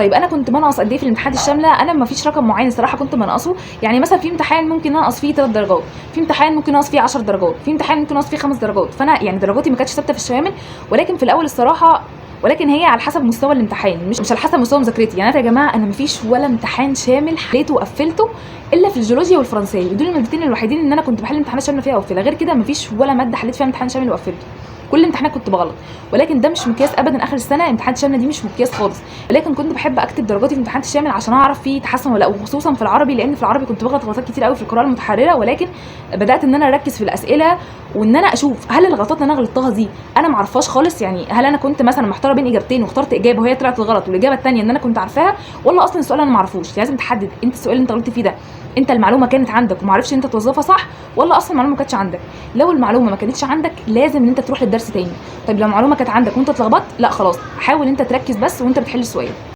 طيب انا كنت بنقص قد ايه في الامتحانات الشامله؟ انا ما فيش رقم معين الصراحه كنت بنقصه. يعني مثلا في امتحان ممكن انقص فيه 3 درجات، في امتحان ممكن انقص فيه 10 درجات، في امتحان ممكن انقص فيه 5 درجات. فانا يعني درجاتي ما كانتش ثابته في الشوامل، ولكن في الاول الصراحه، ولكن هي على حسب مستوى الامتحان، مش على حسب مستوى مذاكرتي. يعني انا يا جماعه انا ما فيش ولا امتحان شامل حليته وقفلته الا في الجيولوجيا والفرنساوي، دول المادتين الوحيدين ان انا كنت بحل امتحانات شامله فيها واقفلها. غير كده ما فيش ولا ماده حليت فيها امتحان شامل وقفلته، كل الامتحانات كنت بغلط. ولكن ده مش مقياس ابدا اخر السنه، امتحانات الشامله دي مش مقياس خالص. ولكن كنت بحب اكتب درجاتي في الامتحانات الشامل عشان اعرف في تحسن ولا لا، وخصوصا في العربي، لان في العربي كنت بغلط غلطات كتير قوي في القراءه المتحرره. ولكن بدات ان انا اركز في الاسئله، وان انا اشوف هل الغلطات اللي انا غلطتها دي انا ما اعرفهاش خالص. يعني هل انا كنت مثلا محتاره بين اجابتين واخترت اجابه وهي طلعت غلط، والاجابه الثانيه ان انا كنت عارفاها، ولا اصلا السؤال انا ما اعرفوش. لازم تحدد انت السؤال اللي انت غلطت فيه ده، انت المعلومه كانت عندك وما عرفتش انت توظفها صح، ولا اصلا المعلومه ما كانتش عندك. لو المعلومه ما كانتش عندك لازم ان انت تروح للدرس تاني. طيب لو المعلومه كانت عندك وانت اتلخبطت، لا خلاص، حاول انت تركز بس وانت بتحل السؤال.